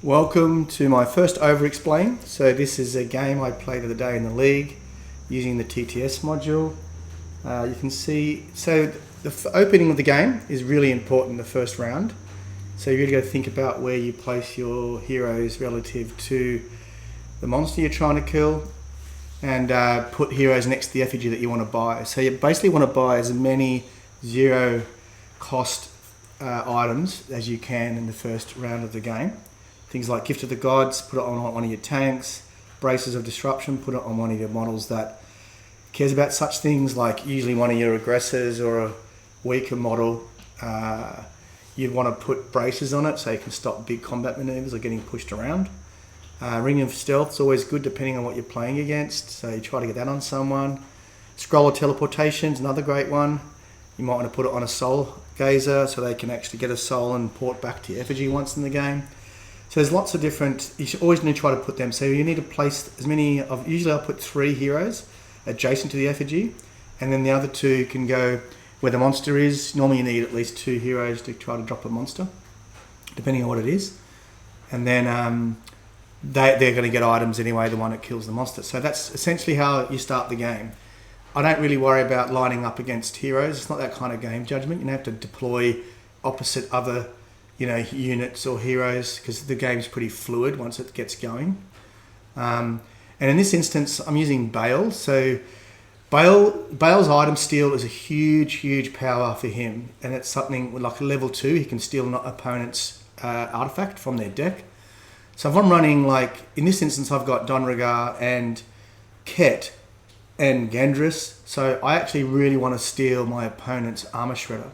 Welcome to my first over-explain. So this is a game I played the other day in the league using the TTS module. You can see, so the opening of the game is really important in the first round. So you really got to think about where you place your heroes relative to the monster you're trying to kill, and put heroes next to the effigy that you want to buy. So you basically want to buy as many zero cost items as you can in the first round of the game. Things like Gift of the Gods, put it on one of your tanks. Braces of Disruption, put it on one of your models that cares about such things, like usually one of your aggressors or a weaker model. You'd want to put braces on it so you can stop big combat maneuvers or getting pushed around. Ring of Stealth is always good depending on what you're playing against, so you try to get that on someone. Scroll of Teleportation is another great one. You might want to put it on a Soul Gazer so they can actually get a soul and port back to your effigy once in the game. So there's lots of different, you should always need to try to put them. So you need to place as many of, usually I'll put 3 heroes adjacent to the effigy, and then the other 2 can go where the monster is. Normally you need at least 2 heroes to try to drop a monster, depending on what it is. And then they're going to get items anyway, the one that kills the monster. So that's essentially how you start the game. I don't really worry about lining up against heroes. It's not that kind of game, Judgement. You don't have to deploy opposite other units or heroes, because the game's pretty fluid once it gets going. And in this instance, I'm using Bale. So Bale's item steal is a huge power for him, and it's something like a level 2. He can steal an opponent's artifact from their deck. So if I'm running, like in this instance, I've got Donragar and Ket and Gendris. So I actually really want to steal my opponent's armor shredder.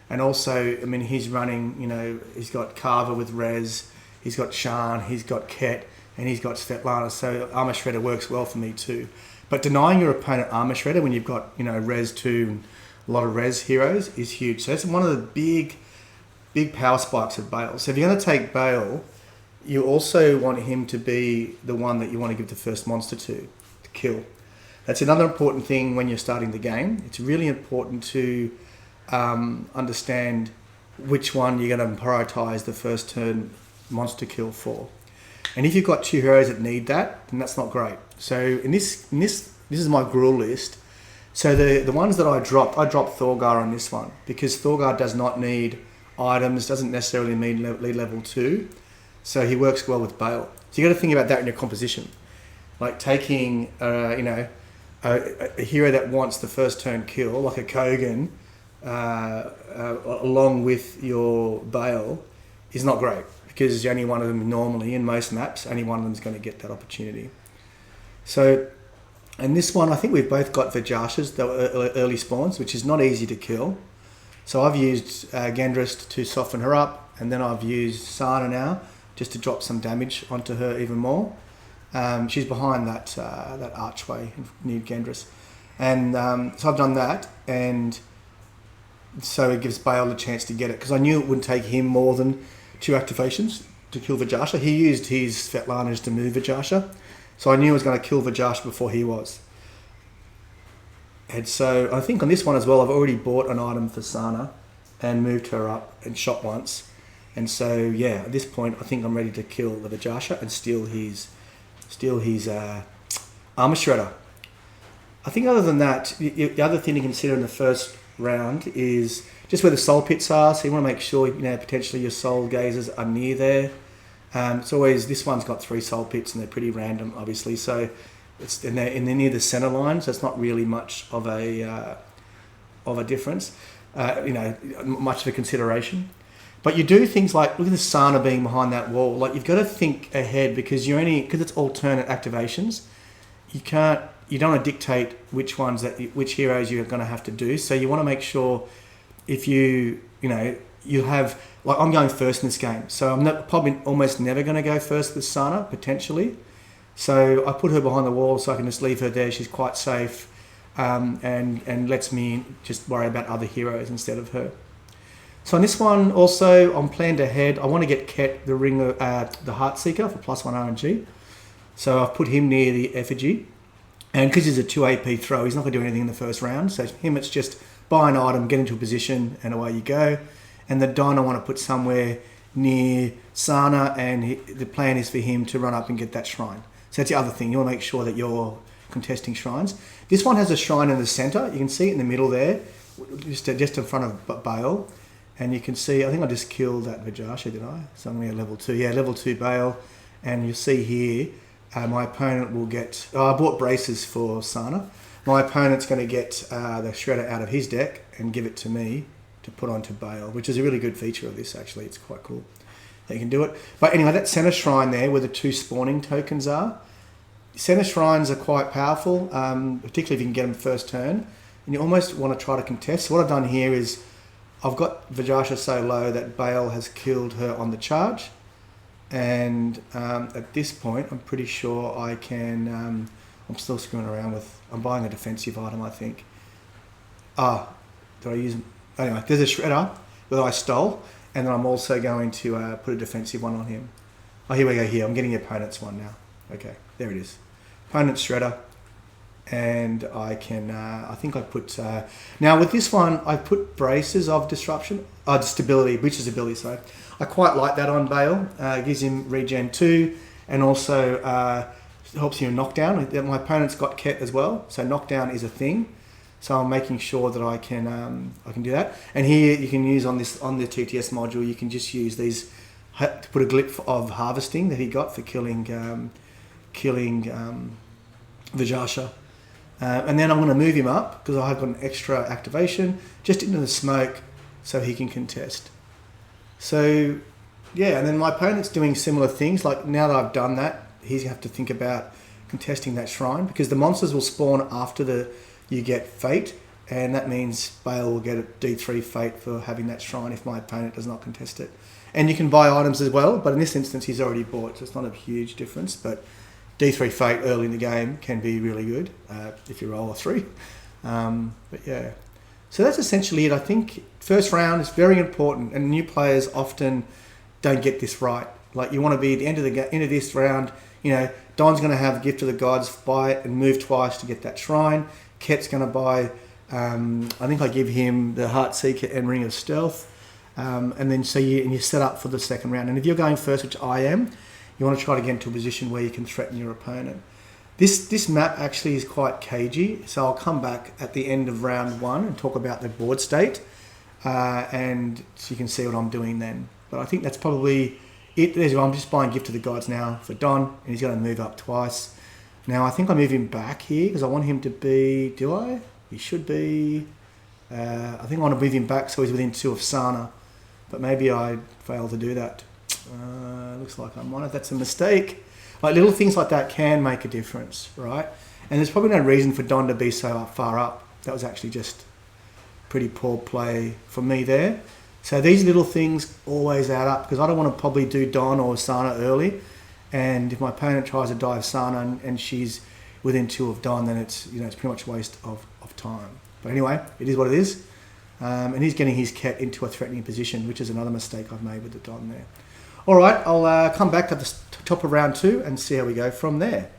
And also, I mean, he's running, he's got Carver with Rez, he's got Shan, he's got Ket, and he's got Svetlana. So Armor Shredder works well for me too. But denying your opponent Armor Shredder when you've got, Rez 2 and a lot of Rez heroes is huge. So that's one of the big power spikes of Bale. So if you're going to take Bale, you also want him to be the one that you want to give the first monster to kill. That's another important thing when you're starting the game. It's really important to understand which one you're going to prioritize the first turn monster kill for. And if you've got 2 heroes that need that, then that's not great. So in this is my gruel list. So the ones that I dropped Thorgar on this one, because Thorgar does not need items, doesn't necessarily need lead level 2. So he works well with Bale. So you got to think about that in your composition. Like taking a hero that wants the first turn kill, like a Kogan, along with your Bale, is not great, because only one of them normally, in most maps, only one of them is going to get that opportunity. So, and this one, I think we've both got Vajashas, the early spawns, which is not easy to kill. So I've used Gendris to soften her up, and then I've used Sana now, just to drop some damage onto her even more. She's behind that archway near Gendris. And so I've done that, and so it gives Bale a chance to get it, because I knew it wouldn't take him more than 2 activations to kill Vajasha. He used his Svetlanas to move Vajasha, so I knew I was going to kill Vajasha before he was. And so I think on this one as well, I've already bought an item for Sana and moved her up and shot once. And so yeah, at this point I think I'm ready to kill the Vajasha and steal his armor shredder. I think other than that, the other thing to consider in the first round is just where the soul pits are. So you want to make sure potentially your soul gazers are near there. It's always, this one's got 3 soul pits and they're pretty random, obviously. So they're near the center line, so it's not really much of a difference, much of a consideration. But you do things like, look at the Sana being behind that wall. Like, you've got to think ahead, because because it's alternate activations, you don't want to dictate which heroes you're going to have to do. So you want to make sure, if you have, like, I'm going first in this game, so I'm probably almost never going to go first with Sana, potentially. So I put her behind the wall so I can just leave her there. She's quite safe, and lets me just worry about other heroes instead of her. So on this one also, I'm planned ahead. I want to get Ket the ring of the Heartseeker for +1 RNG. So I've put him near the effigy. And because he's a 2 AP throw, he's not going to do anything in the first round. So him, it's just buy an item, get into a position, and away you go. And the Don I want to put somewhere near Sana, and the plan is for him to run up and get that shrine. So that's the other thing. You want to make sure that you're contesting shrines. This one has a shrine in the centre. You can see it in the middle there, just in front of Bale. And you can see, I think I just killed that Vajasha, did I? So I'm going to level 2. Yeah, level 2 Bale. And you'll see here, my opponent will get... I bought braces for Sana. My opponent's going to get the Shredder out of his deck and give it to me to put onto Bale, which is a really good feature of this, actually. It's quite cool that you can do it. But anyway, that centre shrine there where the 2 spawning tokens are, centre shrines are quite powerful, particularly if you can get them first turn. And you almost want to try to contest. So what I've done here is I've got Vajasha so low that Bale has killed her on the charge. And at this point, I'm pretty sure I can... I'm still screwing around with... I'm buying a defensive item, I think. Did I use... Anyway, there's a Shredder that I stole, and then I'm also going to put a defensive one on him. Oh, here we go, here. I'm getting the opponent's one now. Okay, there it is. Opponent's Shredder. And I can... I think I put... now, with this one, I put braces of disruption... stability, breaches ability, sorry. I quite like that on Bale. It gives him regen 2, and also helps him knockdown. My opponent's got Ket as well, so knockdown is a thing. So I'm making sure that I can do that. And here you can use on the TTS module, you can just use these to put a glyph of harvesting that he got for killing Vajasha. And then I'm going to move him up because I've got an extra activation just into the smoke so he can contest. So yeah, and then my opponent's doing similar things. Like now that I've done that, he's going to have to think about contesting that shrine because the monsters will spawn after you get Fate, and that means Bale will get a D3 Fate for having that shrine if my opponent does not contest it. And you can buy items as well, but in this instance he's already bought, so it's not a huge difference, but D3 Fate early in the game can be really good if you roll a 3. But yeah, so that's essentially it. I think first round is very important, and new players often don't get this right. Like you want to be at the end of this round, Don's going to have Gift of the Gods, buy it and move twice to get that shrine. Ket's going to buy, I think I give him the Heart Seeker and Ring of Stealth. And then so you're set up for the second round. And if you're going first, which I am, you want to try to get into a position where you can threaten your opponent. This map actually is quite cagey, so I'll come back at the end of round 1 and talk about the board state, and so you can see what I'm doing then. But I think that's probably it. I'm just buying Gift of the Gods now for Don, and he's going to move up twice. Now I think I move him back here because I want him to be... Do I? He should be... I think I want to move him back so he's within 2 of Sana, but maybe I failed to do that. Looks like I might have. That's a mistake. Like little things like that can make a difference, right? And there's probably no reason for Don to be so far up. That was actually just pretty poor play for me there. So these little things always add up because I don't want to probably do Don or Sana early. And if my opponent tries to dive Sana and she's within 2 of Don, then it's it's pretty much a waste of time. But anyway, it is what it is. And he's getting his Ket into a threatening position, which is another mistake I've made with the Don there. All right, I'll come back at the top of round 2 and see how we go from there.